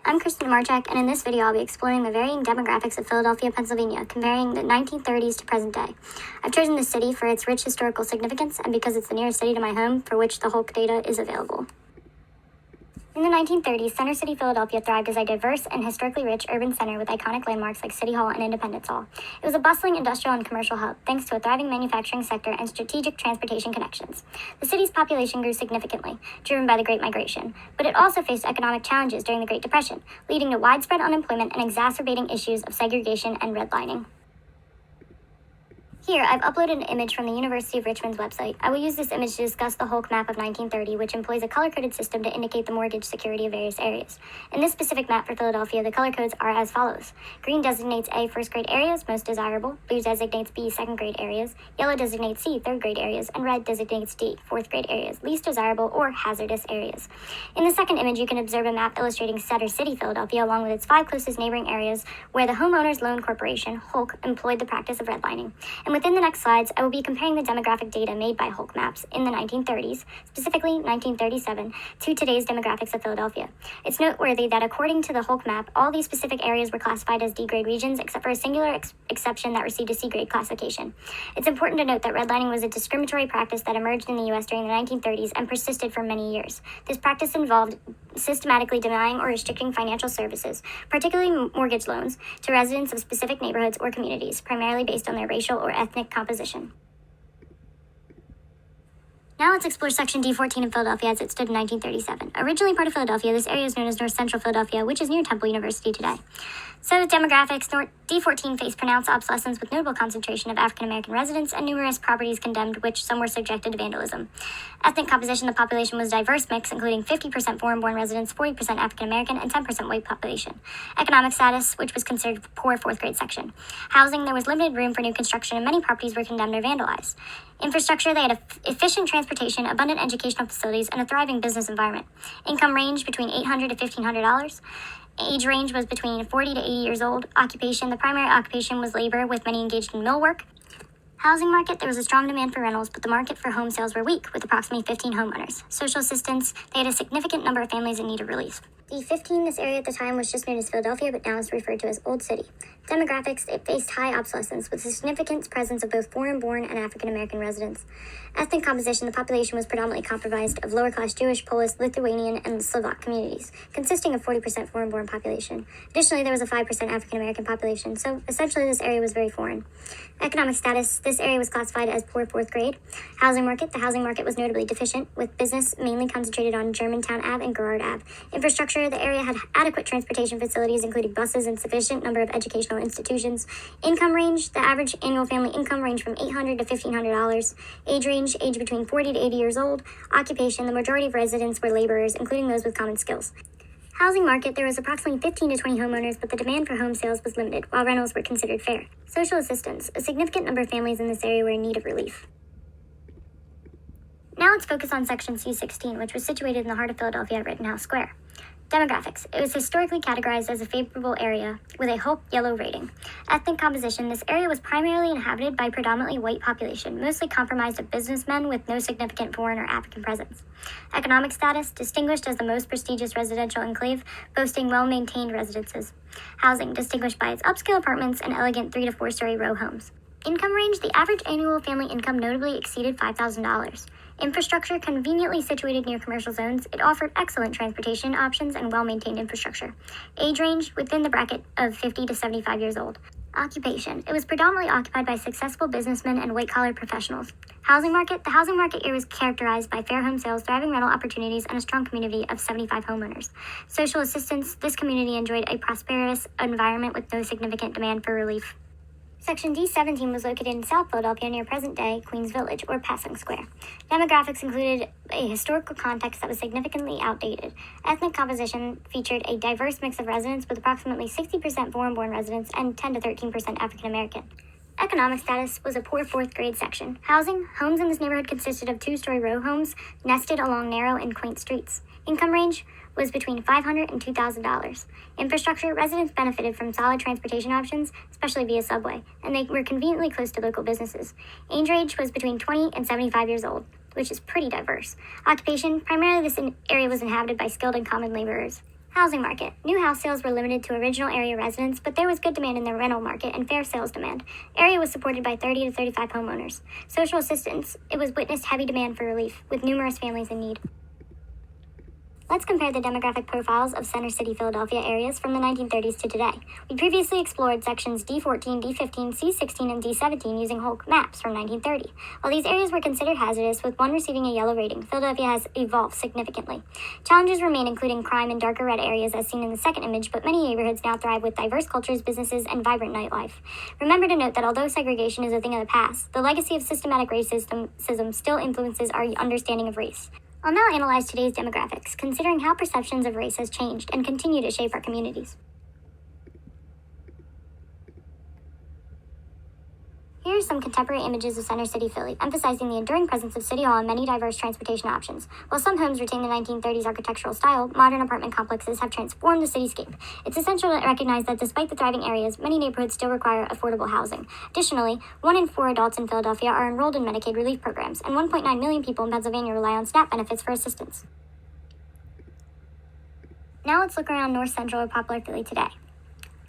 I'm Kristen Marchak, and in this video I'll be exploring the varying demographics of Philadelphia, Pennsylvania, comparing the 1930s to present day. I've chosen this city for its rich historical significance and because it's the nearest city to my home for which the HOLC data is available. In the 1930s, Center City, Philadelphia thrived as a diverse and historically rich urban center with iconic landmarks like City Hall and Independence Hall. It was a bustling industrial and commercial hub, thanks to a thriving manufacturing sector and strategic transportation connections. The city's population grew significantly, driven by the Great Migration, but it also faced economic challenges during the Great Depression, leading to widespread unemployment and exacerbating issues of segregation and redlining. Here, I've uploaded an image from the University of Richmond's website. I will use this image to discuss the HOLC map of 1930, which employs a color-coded system to indicate the mortgage security of various areas. In this specific map for Philadelphia, the color codes are as follows. Green designates A, first-grade areas, most desirable. Blue designates B, second-grade areas. Yellow designates C, third-grade areas. And red designates D, fourth-grade areas, least desirable or hazardous areas. In the second image, you can observe a map illustrating Center City, Philadelphia, along with its 5 closest neighboring areas where the Homeowners Loan Corporation, HOLC, employed the practice of redlining. And within the next slides, I will be comparing the demographic data made by HOLC maps in the 1930s, specifically 1937, to today's demographics of Philadelphia. It's noteworthy that according to the HOLC map, all these specific areas were classified as D-grade regions, except for a singular exception that received a C-grade classification. It's important to note that redlining was a discriminatory practice that emerged in the U.S. during the 1930s and persisted for many years. This practice involved systematically denying or restricting financial services, particularly mortgage loans, to residents of specific neighborhoods or communities, primarily based on their racial or ethnic composition. Now let's explore Section D14 in Philadelphia as it stood in 1937. Originally part of Philadelphia, this area is known as North Central Philadelphia, which is near Temple University today. So demographics, D14 faced pronounced obsolescence with notable concentration of African-American residents and numerous properties condemned, which some were subjected to vandalism. Ethnic composition of the population was a diverse mix, including 50% foreign-born residents, 40% African-American, and 10% white population. Economic status, which was considered poor fourth-grade section. Housing, there was limited room for new construction, and many properties were condemned or vandalized. Infrastructure, they had efficient transportation, abundant educational facilities, and a thriving business environment. Income range between $800 to $1,500. Age range was between 40 to 80 years old. Occupation, the primary occupation was labor, with many engaged in mill work. Housing market, there was a strong demand for rentals, but the market for home sales were weak, with approximately 15 homeowners. Social assistance, they had a significant number of families in need of relief. D15, this area at the time was just known as Philadelphia, but now is referred to as Old City. Demographics, it faced high obsolescence, with a significant presence of both foreign-born and African-American residents. Ethnic composition, the population was predominantly comprised of lower-class Jewish, Polish, Lithuanian, and Slovak communities, consisting of 40% foreign-born population. Additionally, there was a 5% African-American population, so essentially this area was very foreign. Economic status, this area was classified as poor fourth grade. Housing market, the housing market was notably deficient, with business mainly concentrated on Germantown Ave and Girard Ave. Infrastructure, the area had adequate transportation facilities, including buses and sufficient number of educational institutions. Income range, the average annual family income ranged from $800 to $1,500. Age range, age between 40 to 80 years old. Occupation, the majority of residents were laborers, including those with common skills. Housing market, there was approximately 15 to 20 homeowners, but the demand for home sales was limited, while rentals were considered fair. Social assistance, a significant number of families in this area were in need of relief. Now let's focus on Section C16, which was situated in the heart of Philadelphia at Rittenhouse Square. Demographics, it was historically categorized as a favorable area with a HOLC yellow rating. Ethnic composition, this area was primarily inhabited by predominantly white population, mostly comprised of businessmen with no significant foreign or African presence. Economic status, distinguished as the most prestigious residential enclave, boasting well-maintained residences. Housing, distinguished by its upscale apartments and elegant 3 to 4-story row homes. Income range, the average annual family income notably exceeded $5,000. Infrastructure, conveniently situated near commercial zones, it offered excellent transportation options and well-maintained infrastructure. Age range, within the bracket of 50 to 75 years old. Occupation, it was predominantly occupied by successful businessmen and white-collar professionals. Housing market, the housing market here was characterized by fair home sales, thriving rental opportunities, and a strong community of 75 homeowners. Social assistance, this community enjoyed a prosperous environment with no significant demand for relief. Section D17 was located in South Philadelphia near present-day Queens Village, or Passing Square. Demographics included a historical context that was significantly outdated. Ethnic composition featured a diverse mix of residents with approximately 60% foreign-born residents and 10 to 13% African-American. Economic status was a poor fourth-grade section. Housing, homes in this neighborhood consisted of 2-story row homes nested along narrow and quaint streets. Income range was between $500 and $2,000. Infrastructure, residents benefited from solid transportation options, especially via subway, and they were conveniently close to local businesses. Age range was between 20 and 75 years old, which is pretty diverse. Occupation, primarily this area was inhabited by skilled and common laborers. Housing market. New house sales were limited to original area residents, but there was good demand in the rental market and fair sales demand. Area was supported by 30 to 35 homeowners. Social assistance. It was witnessed heavy demand for relief, with numerous families in need. Let's compare the demographic profiles of Center City, Philadelphia areas from the 1930s to today. We previously explored sections D14, D15, C16, and D17 using HOLC maps from 1930. While these areas were considered hazardous, with one receiving a yellow rating, Philadelphia has evolved significantly. Challenges remain, including crime and darker red areas as seen in the second image, but many neighborhoods now thrive with diverse cultures, businesses, and vibrant nightlife. Remember to note that although segregation is a thing of the past, the legacy of systematic racism still influences our understanding of race. I'll now analyze today's demographics, considering how perceptions of race has changed and continue to shape our communities. Here are some contemporary images of Center City, Philly, emphasizing the enduring presence of City Hall and many diverse transportation options. While some homes retain the 1930s architectural style, modern apartment complexes have transformed the cityscape. It's essential to recognize that despite the thriving areas, many neighborhoods still require affordable housing. Additionally, 1 in 4 adults in Philadelphia are enrolled in Medicaid relief programs, and 1.9 million people in Pennsylvania rely on SNAP benefits for assistance. Now let's look around North Central or popular Philly today,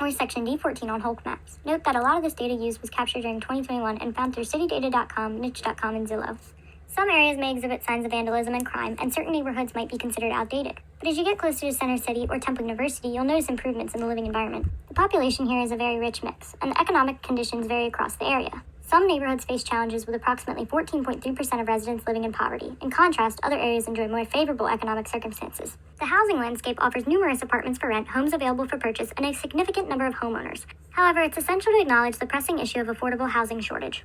or section D14 on HOLC maps. Note that a lot of this data used was captured during 2021 and found through citydata.com, niche.com, and Zillow. Some areas may exhibit signs of vandalism and crime, and certain neighborhoods might be considered outdated. But as you get closer to Center City or Temple University, you'll notice improvements in the living environment. The population here is a very rich mix, and the economic conditions vary across the area. Some neighborhoods face challenges with approximately 14.3% of residents living in poverty. In contrast, other areas enjoy more favorable economic circumstances. The housing landscape offers numerous apartments for rent, homes available for purchase, and a significant number of homeowners. However, it's essential to acknowledge the pressing issue of affordable housing shortage.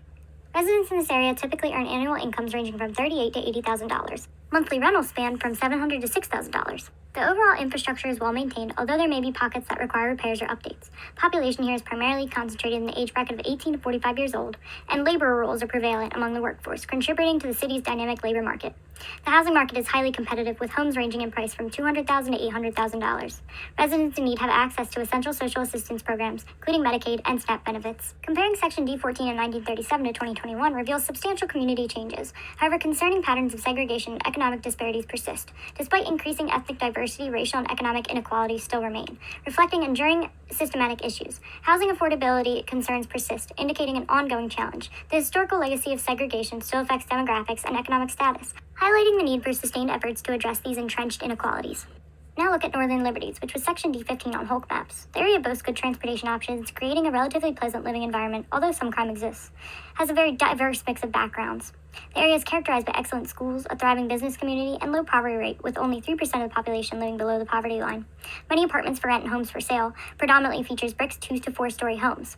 Residents in this area typically earn annual incomes ranging from $38,000 to $80,000. Monthly rentals span from $700 to $6,000. The overall infrastructure is well maintained, although there may be pockets that require repairs or updates. Population here is primarily concentrated in the age bracket of 18 to 45 years old, and labor roles are prevalent among the workforce, contributing to the city's dynamic labor market. The housing market is highly competitive, with homes ranging in price from $200,000 to $800,000. Residents in need have access to essential social assistance programs, including Medicaid and SNAP benefits. Comparing Section D14 in 1937 to 2021 reveals substantial community changes. However, concerning patterns of segregation and economic disparities persist. Despite increasing ethnic diversity, racial and economic inequalities still remain, reflecting enduring systematic issues. Housing affordability concerns persist, indicating an ongoing challenge. The historical legacy of segregation still affects demographics and economic status, highlighting the need for sustained efforts to address these entrenched inequalities. Now look at Northern Liberties, which was Section D15 on HOLC maps. The area boasts good transportation options, creating a relatively pleasant living environment, although some crime exists. Has a very diverse mix of backgrounds. The area is characterized by excellent schools, a thriving business community, and low poverty rate, with only 3% of the population living below the poverty line. Many apartments for rent and homes for sale, predominantly features bricks 2 to 4-story homes.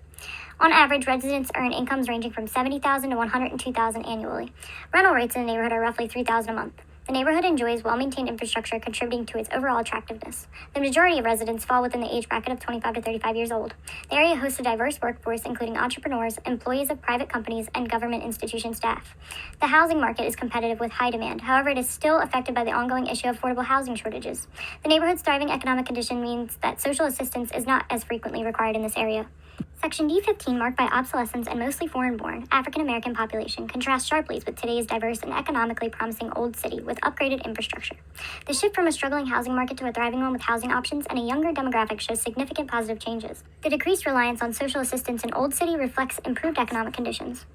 On average, residents earn incomes ranging from $70,000 to $102,000 annually. Rental rates in the neighborhood are roughly $3,000 a month. The neighborhood enjoys well-maintained infrastructure, contributing to its overall attractiveness. The majority of residents fall within the age bracket of 25 to 35 years old. The area hosts a diverse workforce, including entrepreneurs, employees of private companies, and government institution staff. The housing market is competitive with high demand. However, it is still affected by the ongoing issue of affordable housing shortages. The neighborhood's thriving economic condition means that social assistance is not as frequently required in this area. Section D15, marked by obsolescence and mostly foreign-born African-American population, contrasts sharply with today's diverse and economically promising old city with upgraded infrastructure. The shift from a struggling housing market to a thriving one with housing options and a younger demographic shows significant positive changes. The decreased reliance on social assistance in Old City reflects improved economic conditions.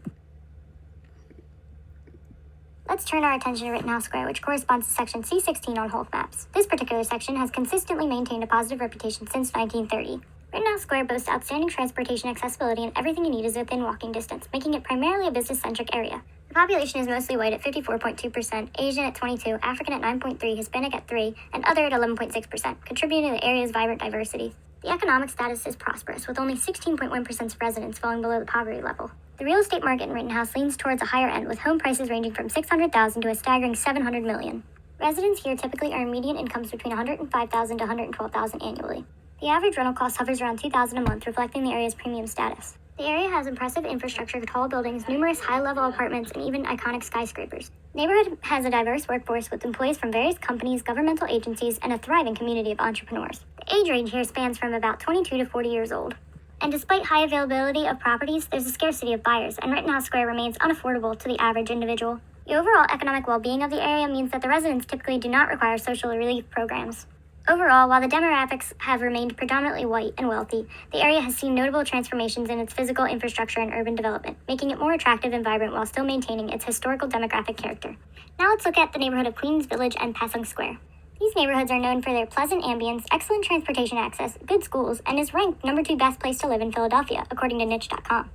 Let's turn our attention to Rittenhouse Square, which corresponds to Section C16 on HOLC maps. This particular section has consistently maintained a positive reputation since 1930. Rittenhouse Square boasts outstanding transportation accessibility, and everything you need is within walking distance, making it primarily a business-centric area. The population is mostly white at 54.2%, Asian at 22%, African at 9.3%, Hispanic at 3%, and other at 11.6%, contributing to the area's vibrant diversity. The economic status is prosperous, with only 16.1% of residents falling below the poverty level. The real estate market in Rittenhouse leans towards a higher end, with home prices ranging from $600,000 to a staggering $700 million. Residents here typically earn median incomes between $105,000 to $112,000 annually. The average rental cost hovers around $2,000 a month, reflecting the area's premium status. The area has impressive infrastructure, tall buildings, numerous high-level apartments, and even iconic skyscrapers. The neighborhood has a diverse workforce with employees from various companies, governmental agencies, and a thriving community of entrepreneurs. The age range here spans from about 22 to 40 years old. And despite high availability of properties, there's a scarcity of buyers, and Rittenhouse Square remains unaffordable to the average individual. The overall economic well-being of the area means that the residents typically do not require social relief programs. Overall, while the demographics have remained predominantly white and wealthy, the area has seen notable transformations in its physical infrastructure and urban development, making it more attractive and vibrant while still maintaining its historical demographic character. Now let's look at the neighborhood of Queens Village and Pasung Square. These neighborhoods are known for their pleasant ambience, excellent transportation access, good schools, and is ranked number 2 best place to live in Philadelphia, according to niche.com.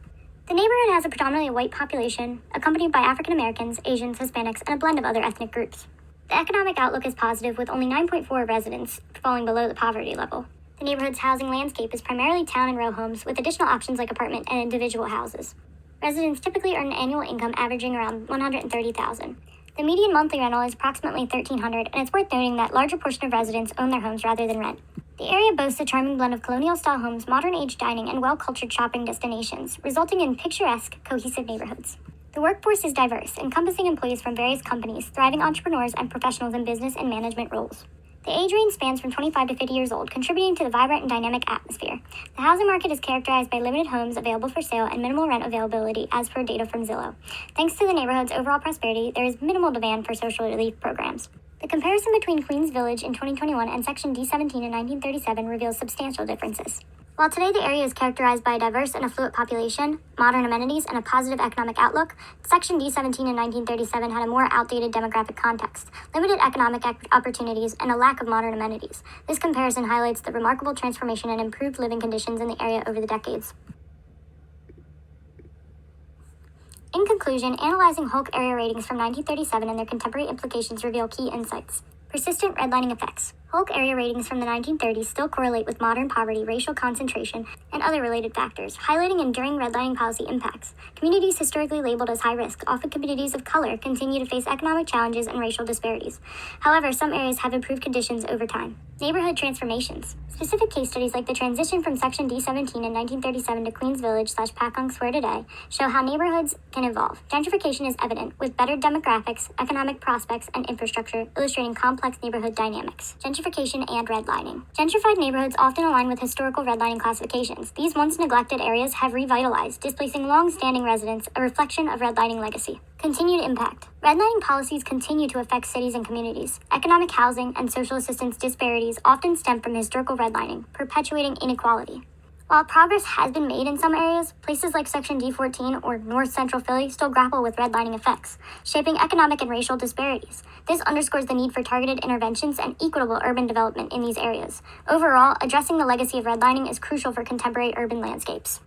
The neighborhood has a predominantly white population, accompanied by African Americans, Asians, Hispanics, and a blend of other ethnic groups. The economic outlook is positive, with only 9.4 residents falling below the poverty level. The neighborhood's housing landscape is primarily town and row homes, with additional options like apartment and individual houses. Residents typically earn an annual income averaging around $130,000. The median monthly rental is approximately $1,300, and it's worth noting that a larger portion of residents own their homes rather than rent. The area boasts a charming blend of colonial-style homes, modern-age dining, and well-cultured shopping destinations, resulting in picturesque, cohesive neighborhoods. The workforce is diverse, encompassing employees from various companies, thriving entrepreneurs, and professionals in business and management roles. The age range spans from 25 to 50 years old, contributing to the vibrant and dynamic atmosphere. The housing market is characterized by limited homes available for sale and minimal rent availability, as per data from Zillow. Thanks to the neighborhood's overall prosperity, there is minimal demand for social relief programs. The comparison between Queens Village in 2021 and Section D17 in 1937 reveals substantial differences. While today the area is characterized by a diverse and affluent population, modern amenities, and a positive economic outlook, Section D17 in 1937 had a more outdated demographic context, limited economic opportunities, and a lack of modern amenities. This comparison highlights the remarkable transformation and improved living conditions in the area over the decades. In conclusion, analyzing HOLC area ratings from 1937 and their contemporary implications reveal key insights. Persistent redlining effects. HOLC area ratings from the 1930s still correlate with modern poverty, racial concentration, and other related factors, highlighting enduring redlining policy impacts. Communities historically labeled as high risk, often communities of color, continue to face economic challenges and racial disparities. However, some areas have improved conditions over time. Neighborhood transformations. Specific case studies like the transition from Section D17 in 1937 to Queens Village / Pasung Square today show how neighborhoods can evolve. Gentrification is evident, with better demographics, economic prospects, and infrastructure, illustrating complex neighborhood dynamics. Gentrification and redlining. Gentrified neighborhoods often align with historical redlining classifications. These once neglected areas have revitalized, displacing long-standing residents, a reflection of redlining legacy. Continued impact. Redlining policies continue to affect cities and communities. Economic, housing, and social assistance disparities often stem from historical redlining, perpetuating inequality. While progress has been made in some areas, places like Section D14 or North Central Philly still grapple with redlining effects, shaping economic and racial disparities. This underscores the need for targeted interventions and equitable urban development in these areas. Overall, addressing the legacy of redlining is crucial for contemporary urban landscapes.